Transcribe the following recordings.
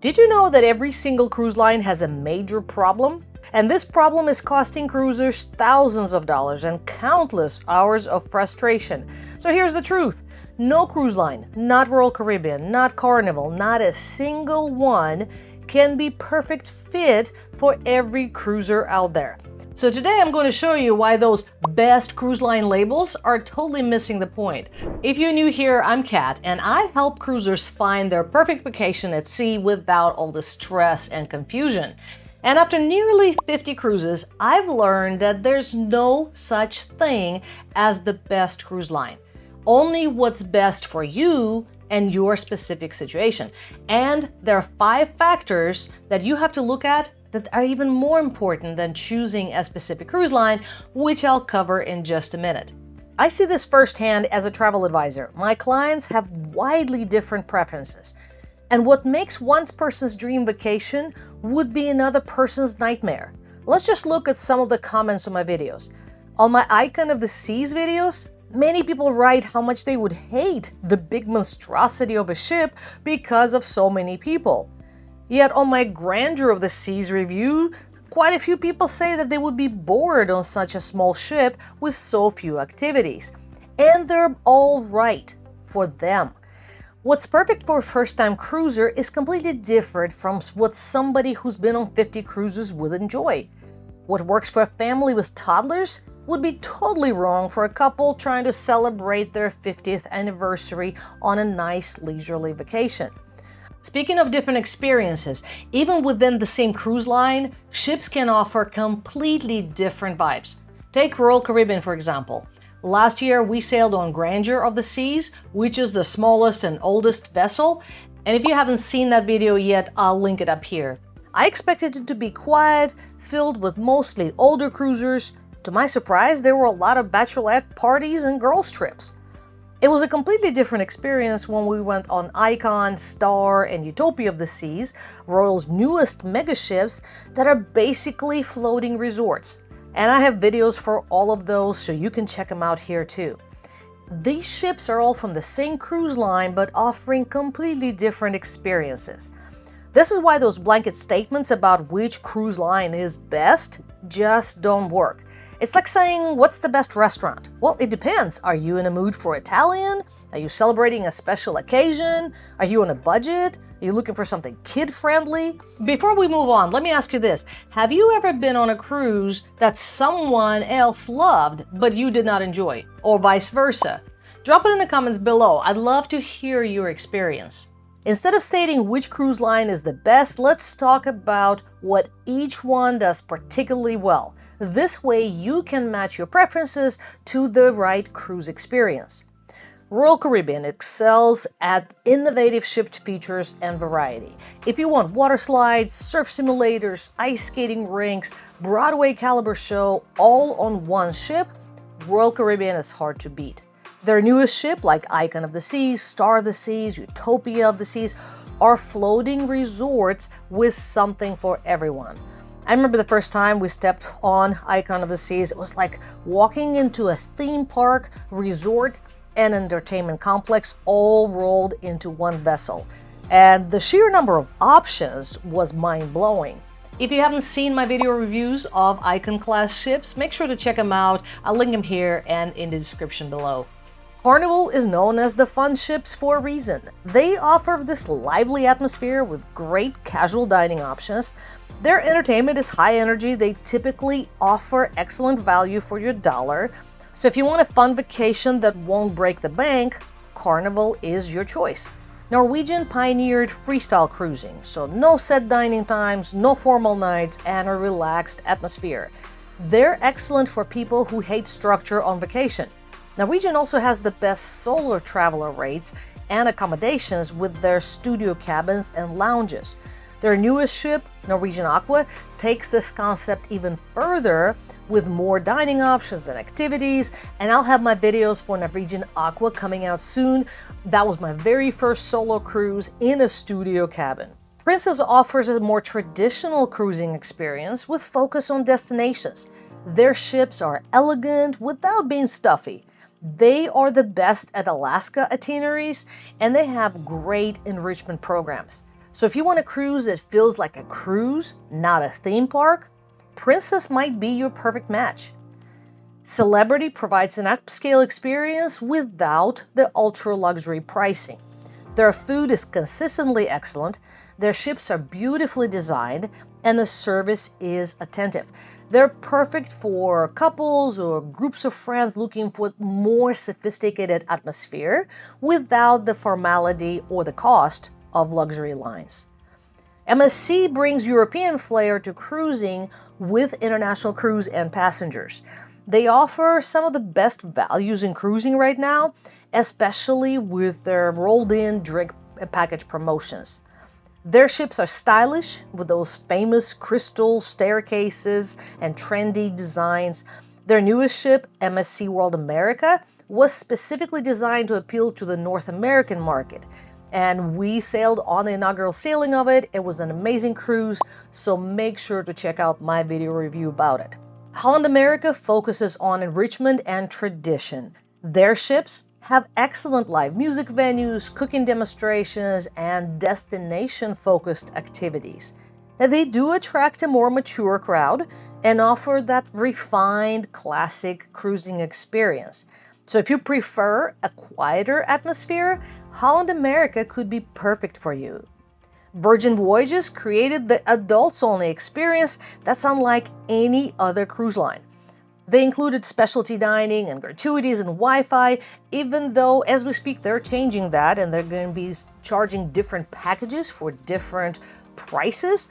Did you know that every single cruise line has a major problem? And this problem is costing cruisers thousands of dollars and countless hours of frustration. So here's the truth. No cruise line, not Royal Caribbean, not Carnival, not a single one can be perfect fit for every cruiser out there. So today I'm going to show you why those best cruise line labels are totally missing the point. If you're new here, I'm Kat, and I help cruisers find their perfect vacation at sea without all the stress and confusion. And after nearly 50 cruises, I've learned that there's no such thing as the best cruise line. Only what's best for you and your specific situation. And there are 5 factors that you have to look at that are even more important than choosing a specific cruise line, which I'll cover in just a minute. I see this firsthand as a travel advisor. My clients have widely different preferences. And what makes one person's dream vacation would be another person's nightmare. Let's just look at some of the comments on my videos. On my Icon of the Seas videos, many people write how much they would hate the big monstrosity of a ship because of so many people. Yet on my Grandeur of the Seas review, quite a few people say that they would be bored on such a small ship with so few activities. And they're all right for them. What's perfect for a first-time cruiser is completely different from what somebody who's been on 50 cruises would enjoy. What works for a family with toddlers would be totally wrong for a couple trying to celebrate their 50th anniversary on a nice leisurely vacation. Speaking of different experiences, even within the same cruise line, ships can offer completely different vibes. Take Royal Caribbean, for example. Last year, we sailed on Grandeur of the Seas, which is the smallest and oldest vessel. And if you haven't seen that video yet, I'll link it up here. I expected it to be quiet, filled with mostly older cruisers. To my surprise, there were a lot of bachelorette parties and girls' trips. It was a completely different experience when we went on Icon, Star, and Utopia of the Seas, Royal's newest mega ships that are basically floating resorts. And I have videos for all of those, so you can check them out here too. These ships are all from the same cruise line, but offering completely different experiences. This is why those blanket statements about which cruise line is best just don't work. It's like saying, what's the best restaurant? Well, it depends. Are you in a mood for Italian? Are you celebrating a special occasion? Are you on a budget? Are you looking for something kid-friendly? Before we move on, let me ask you this. Have you ever been on a cruise that someone else loved, but you did not enjoy? Or vice versa? Drop it in the comments below. I'd love to hear your experience. Instead of stating which cruise line is the best, let's talk about what each one does particularly well. This way you can match your preferences to the right cruise experience. Royal Caribbean excels at innovative ship features and variety. If you want water slides, surf simulators, ice skating rinks, Broadway caliber show all on one ship, Royal Caribbean is hard to beat. Their newest ship, like Icon of the Seas, Star of the Seas, Utopia of the Seas, are floating resorts with something for everyone. I remember the first time we stepped on Icon of the Seas, it was like walking into a theme park, resort, and entertainment complex all rolled into one vessel. And the sheer number of options was mind-blowing. If you haven't seen my video reviews of Icon-class ships, make sure to check them out. I'll link them here and in the description below. Carnival is known as the fun ships for a reason. They offer this lively atmosphere with great casual dining options. Their entertainment is high energy. They typically offer excellent value for your dollar. So if you want a fun vacation that won't break the bank, Carnival is your choice. Norwegian pioneered freestyle cruising, so no set dining times, no formal nights, and a relaxed atmosphere. They're excellent for people who hate structure on vacation. Norwegian also has the best solo traveler rates and accommodations with their studio cabins and lounges. Their newest ship, Norwegian Aqua, takes this concept even further with more dining options and activities, and I'll have my videos for Norwegian Aqua coming out soon. That was my very first solo cruise in a studio cabin. Princess offers a more traditional cruising experience with focus on destinations. Their ships are elegant without being stuffy. They are the best at Alaska itineraries, and they have great enrichment programs. So if you want a cruise that feels like a cruise, not a theme park, Princess might be your perfect match. Celebrity provides an upscale experience without the ultra-luxury pricing. Their food is consistently excellent, their ships are beautifully designed, and the service is attentive. They're perfect for couples or groups of friends looking for more sophisticated atmosphere without the formality or the cost of luxury lines. MSC brings European flair to cruising with international crews and passengers. They offer some of the best values in cruising right now, especially with their rolled-in drink package promotions. Their ships are stylish with those famous crystal staircases and trendy designs. Their newest ship, MSC World America, was specifically designed to appeal to the North American market. And we sailed on the inaugural sailing of it. It was an amazing cruise, so make sure to check out my video review about it. Holland America focuses on enrichment and tradition. Their ships have excellent live music venues, cooking demonstrations, and destination-focused activities. Now, they do attract a more mature crowd and offer that refined, classic cruising experience. So if you prefer a quieter atmosphere, Holland America could be perfect for you. Virgin Voyages created the adults-only experience that's unlike any other cruise line. They included specialty dining and gratuities and Wi-Fi, even though, as we speak, they're changing that and they're going to be charging different packages for different prices.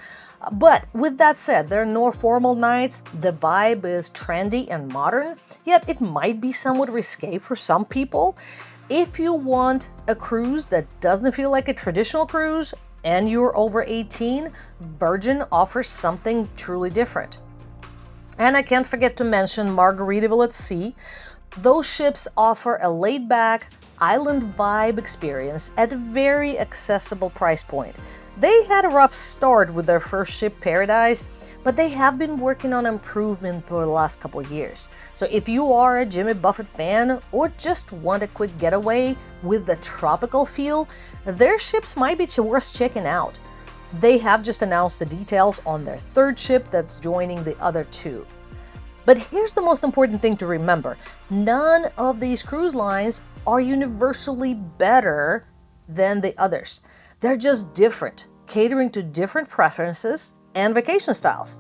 But with that said, there are no formal nights, the vibe is trendy and modern, yet it might be somewhat risque for some people. If you want a cruise that doesn't feel like a traditional cruise and you're over 18, Virgin offers something truly different. And I can't forget to mention Margaritaville at Sea. Those ships offer a laid-back, island vibe experience at a very accessible price point. They had a rough start with their first ship, Paradise, but they have been working on improvement for the last couple of years. So if you are a Jimmy Buffett fan or just want a quick getaway with the tropical feel, their ships might be worth checking out. They have just announced the details on their third ship that's joining the other two. But here's the most important thing to remember. None of these cruise lines are universally better than the others. They're just different, catering to different preferences and vacation styles.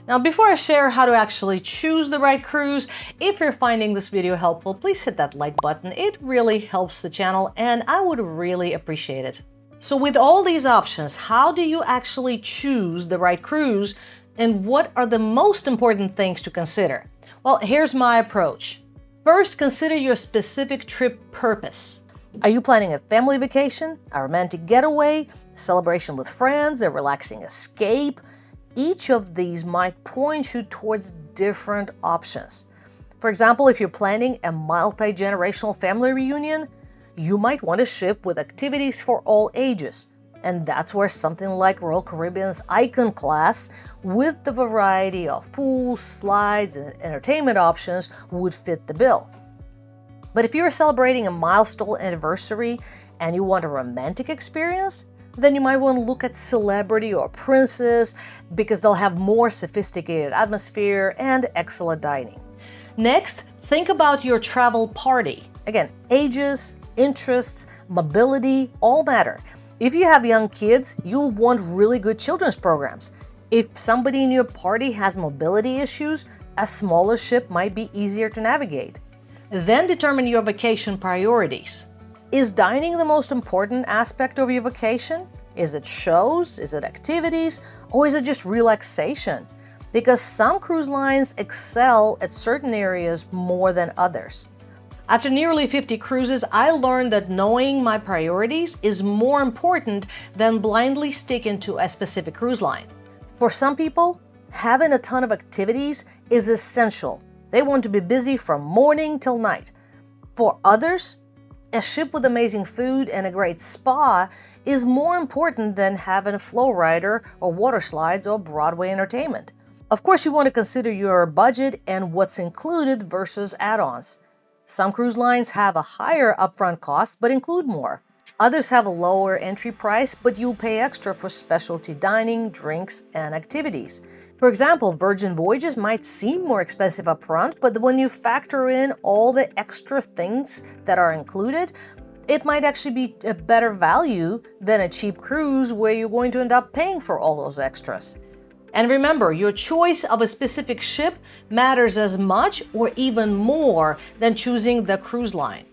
Now, before I share how to actually choose the right cruise, if you're finding this video helpful, please hit that like button. It really helps the channel and I would really appreciate it. So with all these options, how do you actually choose the right cruise and what are the most important things to consider? Well, here's my approach. First, consider your specific trip purpose. Are you planning a family vacation, a romantic getaway, a celebration with friends, a relaxing escape? Each of these might point you towards different options. For example, if you're planning a multi-generational family reunion, you might want a ship with activities for all ages. And that's where something like Royal Caribbean's Icon class, with the variety of pools, slides, and entertainment options would fit the bill. But if you're celebrating a milestone anniversary and you want a romantic experience, then you might want to look at Celebrity or Princess because they'll have more sophisticated atmosphere and excellent dining. Next, think about your travel party. Again, ages, interests, mobility, all matter. If you have young kids, you'll want really good children's programs. If somebody in your party has mobility issues, a smaller ship might be easier to navigate. Then determine your vacation priorities. Is dining the most important aspect of your vacation? Is it shows? Is it activities? Or is it just relaxation? Because some cruise lines excel at certain areas more than others. After nearly 50 cruises, I learned that knowing my priorities is more important than blindly sticking to a specific cruise line. For some people, having a ton of activities is essential. They want to be busy from morning till night. For others, a ship with amazing food and a great spa is more important than having a flow rider or water slides or Broadway entertainment. Of course, you want to consider your budget and what's included versus add-ons. Some cruise lines have a higher upfront cost but include more. Others have a lower entry price, but you'll pay extra for specialty dining, drinks, and activities. For example, Virgin Voyages might seem more expensive upfront, but when you factor in all the extra things that are included, it might actually be a better value than a cheap cruise where you're going to end up paying for all those extras. And remember, your choice of a specific ship matters as much or even more than choosing the cruise line.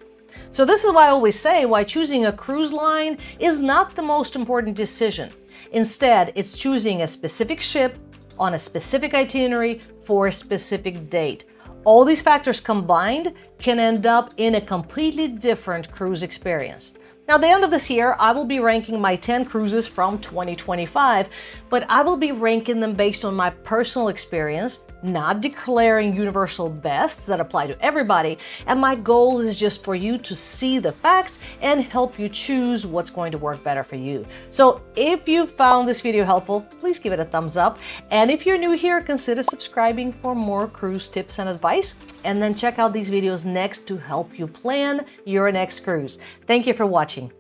So this is why I always say why choosing a cruise line is not the most important decision. Instead, it's choosing a specific ship on a specific itinerary for a specific date. All these factors combined can end up in a completely different cruise experience. Now, at the end of this year, I will be ranking my 10 cruises from 2025, but I will be ranking them based on my personal experience, not declaring universal bests that apply to everybody. And my goal is just for you to see the facts and help you choose what's going to work better for you. So if you found this video helpful, please give it a thumbs up. And if you're new here, consider subscribing for more cruise tips and advice. And then check out these videos next to help you plan your next cruise. Thank you for watching.